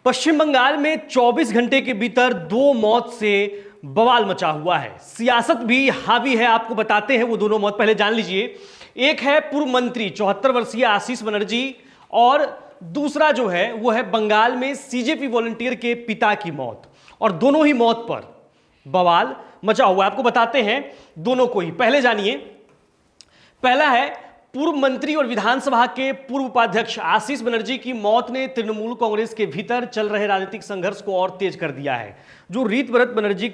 पश्चिम बंगाल में 24 घंटे के भीतर 2 मौत से बवाल मचा हुआ है। सियासत भी हावी है, आपको बताते हैं वो दोनों मौत, पहले जान लीजिए। एक है पूर्व मंत्री 74 वर्षीय आशीष बनर्जी और दूसरा जो है वो है बंगाल में सीजेपी वॉलंटियर के पिता की मौत, और दोनों ही मौत पर बवाल मचा हुआ है। आपको बताते हैं दोनों को ही। पहले जानिए, पहला है पूर्व मंत्री और विधानसभा के पूर्व उपाध्यक्ष आशीष बनर्जी की मौत ने तृणमूल कांग्रेस के भीतर चल रहे राजनीतिक संघर्ष को और तेज कर दिया है। जो रीत व्रत बनर्जी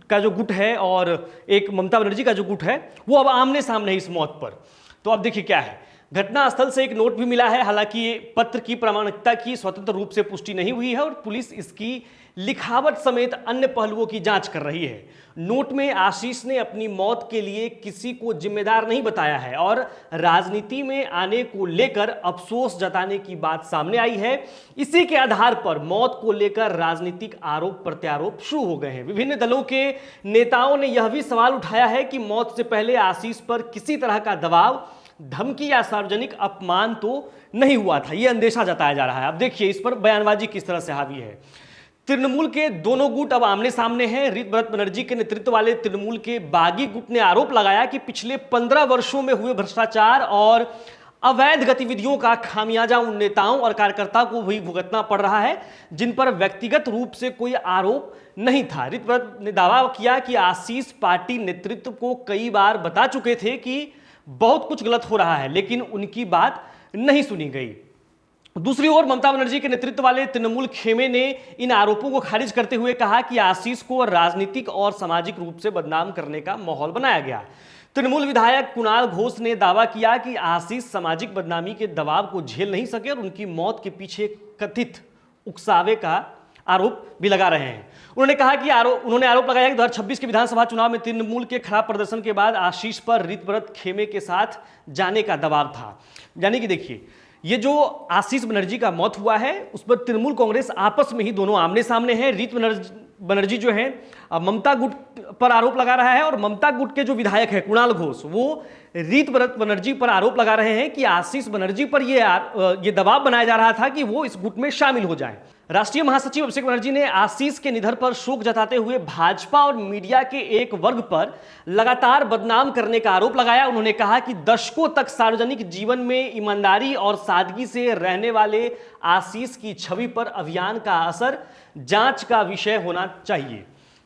का जो गुट है और एक ममता बनर्जी का जो गुट है वो अब आमने सामने है इस मौत पर। तो अब देखिए क्या है। घटनास्थल से एक नोट भी मिला है, हालांकि ये पत्र की प्रामाणिकता की स्वतंत्र रूप से पुष्टि नहीं हुई है और पुलिस इसकी लिखावट समेत अन्य पहलुओं की जांच कर रही है। नोट में आशीष ने अपनी मौत के लिए किसी को जिम्मेदार नहीं बताया है और राजनीति में आने को लेकर अफसोस जताने की बात सामने आई है। इसी के आधार पर मौत को लेकर राजनीतिक आरोप प्रत्यारोप शुरू हो गए हैं। विभिन्न दलों के नेताओं ने यह भी सवाल उठाया है कि मौत से पहले आशीष पर किसी तरह का दबाव, धमकी या सार्वजनिक अपमान तो नहीं हुआ था। यह अंदेशा जताया जा रहा है। अब देखिए इस पर बयानबाजी किस तरह से हावी है। तृणमूल के दोनों गुट अब आमने सामने हैं। रीत व्रत बनर्जी के नेतृत्व वाले तृणमूल के बागी गुट ने आरोप लगाया कि पिछले 15 वर्षों में हुए भ्रष्टाचार और अवैध गतिविधियों का खामियाजा उन नेताओं और कार्यकर्ताओं को भी भुगतना पड़ रहा है जिन पर व्यक्तिगत रूप से कोई आरोप नहीं था। रीत व्रत ने दावा किया कि आशीष पार्टी नेतृत्व को कई बार बता चुके थे कि बहुत कुछ गलत हो रहा है, लेकिन उनकी बात नहीं सुनी गई। दूसरी ओर ममता बनर्जी के नेतृत्व वाले तृणमूल खेमे ने इन आरोपों को खारिज करते हुए कहा कि आशीष को राजनीतिक और सामाजिक रूप से बदनाम करने का माहौल बनाया गया। तृणमूल विधायक कुणाल घोष ने दावा किया कि आशीष सामाजिक बदनामी के दबाव को झेल नहीं सके और उनकी मौत के पीछे कथित उकसावे का आरोप भी लगा रहे हैं। उन्होंने आरोप लगाया कि 2026 के विधानसभा चुनाव में तृणमूल के खराब प्रदर्शन के बाद आशीष पर रीत व्रत खेमे के साथ जाने का दबाव था। यानी कि देखिए, ये जो आशीष बनर्जी का मौत हुआ है उस पर तृणमूल कांग्रेस आपस में ही दोनों आमने सामने हैं। रीत बनर्जी जो है ममता गुट पर आरोप लगा रहा है और ममता गुट के जो विधायक है कुणाल घोष वो रीत व्रत बनर्जी पर आरोप लगा रहे हैं कि आशीष बनर्जी पर ये दबाव बनाया जा रहा था कि वो इस गुट में शामिल हो जाएं। राष्ट्रीय महासचिव अभिषेक बनर्जी ने आशीष के निधन पर शोक जताते हुए भाजपा और मीडिया के एक वर्ग पर लगातार बदनाम करने का आरोप लगाया। उन्होंने कहा कि दशकों तक सार्वजनिक जीवन में ईमानदारी और सादगी से रहने वाले आशीष की छवि पर अभियान का असर जांच का विषय होना चाहिए।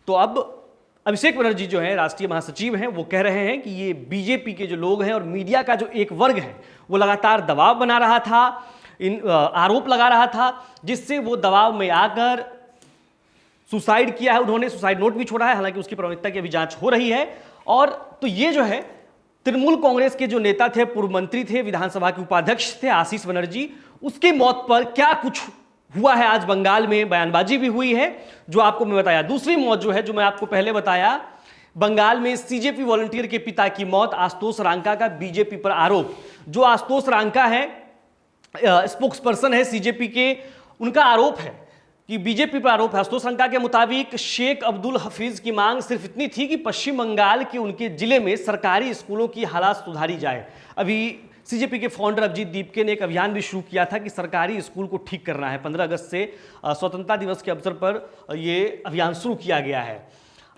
तो अब अभिषेक बनर्जी जो है राष्ट्रीय महासचिव हैं, वो कह रहे हैं कि ये बीजेपी के जो लोग हैं और मीडिया का जो एक वर्ग है वो लगातार दबाव बना रहा था, आरोप लगा रहा था, जिससे वो दबाव में आकर सुसाइड किया है। उन्होंने सुसाइड नोट भी छोड़ा है, हालांकि उसकी प्रामाणिकता की अभी जांच हो रही है। और तो ये जो है तृणमूल कांग्रेस के जो नेता थे, पूर्व मंत्री थे, विधानसभा के उपाध्यक्ष थे आशीष बनर्जी, उसकी मौत पर क्या कुछ हुआ है आज बंगाल में, बयानबाजी भी हुई है जो आपको मैं बताया। दूसरी मौत जो है, जो मैं आपको पहले बताया, बंगाल में सीजेपी वॉलंटियर के पिता की मौत, आशुतोष रांका का बीजेपी पर आरोप। जो आशुतोष रांका है, स्पोक्स पर्सन है सीजेपी के, उनका आरोप है कि बीजेपी पर आरोप है। आशुतोष रांका के मुताबिक शेख अब्दुल हफीज की मांग सिर्फ इतनी थी कि पश्चिम बंगाल के उनके जिले में सरकारी स्कूलों की हालात सुधारी जाए। अभी सीजेपी के फाउंडर अभिजीत दीपके ने एक अभियान भी शुरू किया था कि सरकारी स्कूल को ठीक करना है। 15 अगस्त से स्वतंत्रता दिवस के अवसर पर ये अभियान शुरू किया गया है।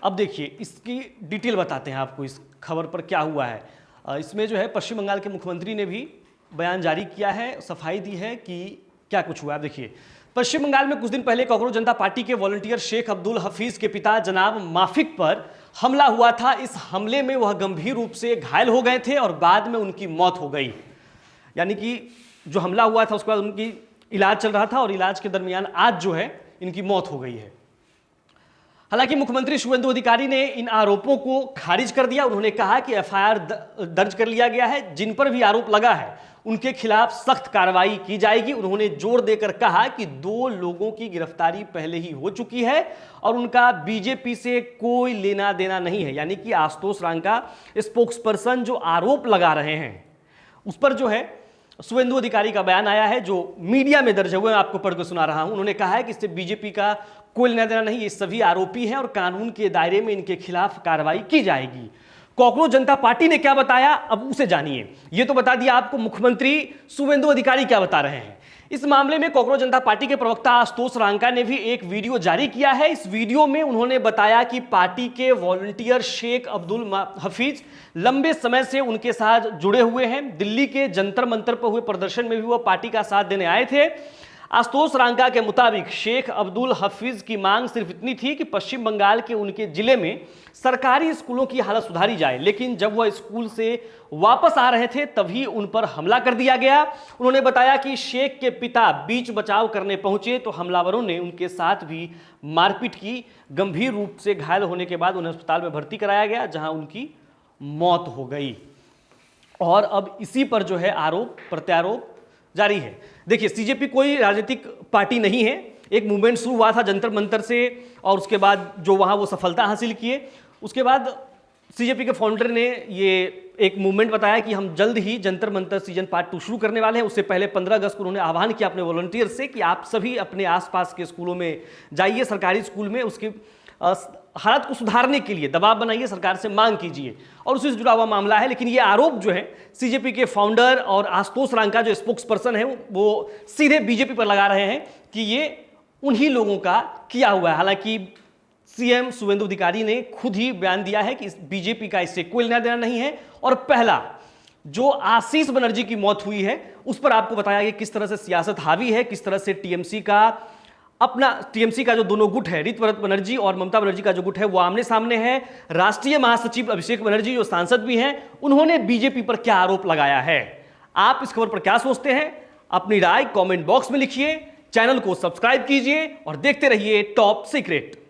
अब देखिए इसकी डिटेल बताते हैं आपको, इस खबर पर क्या हुआ है। इसमें जो है पश्चिम बंगाल के मुख्यमंत्री ने भी बयान जारी किया है, सफाई दी है कि क्या कुछ हुआ है। देखिए, पश्चिम बंगाल में कुछ दिन पहले कांग्रेस जनता पार्टी के वॉलंटियर शेख अब्दुल हफीज के पिता जनाब माफिक पर हमला हुआ था। इस हमले में वह गंभीर रूप से घायल हो गए थे और बाद में उनकी मौत हो गई। यानी कि जो हमला हुआ था उसके बाद उनकी इलाज चल रहा था और इलाज के दरमियान आज जो है इनकी मौत हो गई है। हालांकि मुख्यमंत्री शुवेंदु अधिकारी ने इन आरोपों को खारिज कर दिया। उन्होंने कहा कि एफआईआर दर्ज कर लिया गया है, जिन पर भी आरोप लगा है उनके खिलाफ सख्त कार्रवाई की जाएगी। उन्होंने जोर देकर कहा कि 2 लोगों की गिरफ्तारी पहले ही हो चुकी है और उनका बीजेपी से कोई लेना देना नहीं है। यानी कि आशुतोष रांका स्पोक्स पर्सन जो आरोप लगा रहे हैं उस पर जो है शुवेंदु अधिकारी का बयान आया है जो मीडिया में दर्ज हुए, मैं आपको पढ़ के सुना रहा हूं। उन्होंने कहा है कि इससे बीजेपी का कोई लेना देना नहीं, ये सभी आरोपी हैं और कानून के दायरे में इनके खिलाफ कार्रवाई की जाएगी। कांग्रेस जनता पार्टी ने क्या बताया अब उसे जानिए। ये तो बता दिया आपको मुख्यमंत्री शुवेंदु अधिकारी क्या बता रहे हैं, इस मामले में कॉकरोच जनता पार्टी के प्रवक्ता आशुतोष रांका ने भी एक वीडियो जारी किया है। इस वीडियो में उन्होंने बताया कि पार्टी के वॉलंटियर शेख अब्दुल हफीज लंबे समय से उनके साथ जुड़े हुए हैं। दिल्ली के जंतर मंतर पर हुए प्रदर्शन में भी वह पार्टी का साथ देने आए थे। आशुतोष रांका के मुताबिक शेख अब्दुल हफीज की मांग सिर्फ इतनी थी कि पश्चिम बंगाल के उनके जिले में सरकारी स्कूलों की हालत सुधारी जाए, लेकिन जब वह स्कूल से वापस आ रहे थे तभी उन पर हमला कर दिया गया। उन्होंने बताया कि शेख के पिता बीच बचाव करने पहुंचे तो हमलावरों ने उनके साथ भी मारपीट की। गंभीर रूप से घायल होने के बाद उन्हें अस्पताल में भर्ती कराया गया, जहां उनकी मौत हो गई। और अब इसी पर जो है आरोप प्रत्यारोप जारी है। देखिए, सीजेपी कोई राजनीतिक पार्टी नहीं है। एक मूवमेंट शुरू हुआ था जंतर मंतर से और उसके बाद जो वहां वो सफलता हासिल किए, उसके बाद सीजेपी के फाउंडर ने ये एक मूवमेंट बताया कि हम जल्द ही जंतर मंतर सीजन पार्ट 2 शुरू करने वाले हैं। उससे पहले 15 अगस्त को उन्होंने आह्वान किया अपने वॉलंटियर से कि आप सभी अपने आसपास के स्कूलों में जाइए, सरकारी स्कूल में उसके हालत को सुधारने के लिए दबाव बनाइए, सरकार से मांग कीजिए। और उससे जुड़ा हुआ मामला है। लेकिन ये आरोप जो है सीजेपी के फाउंडर और आशुतोष रांका जो स्पोक्स पर्सन है वो सीधे बीजेपी पर लगा रहे हैं कि ये उन्हीं लोगों का किया हुआ है। हालांकि सीएम शुवेंदु अधिकारी ने खुद ही बयान दिया है कि बीजेपी का इससे कोई लेना देना नहीं है। और पहला जो आशीष बनर्जी की मौत हुई है उस पर आपको बताया कि किस तरह से सियासत हावी है, किस तरह से टीएमसी का जो दोनों गुट है, ऋतव्रत बनर्जी और ममता बनर्जी का जो गुट है वो आमने सामने है। राष्ट्रीय महासचिव अभिषेक बनर्जी जो सांसद भी हैं, उन्होंने बीजेपी पर क्या आरोप लगाया है। आप इस खबर पर क्या सोचते हैं? अपनी राय कमेंट बॉक्स में लिखिए। चैनल को सब्सक्राइब कीजिए और देखते रहिए टॉप सीक्रेट।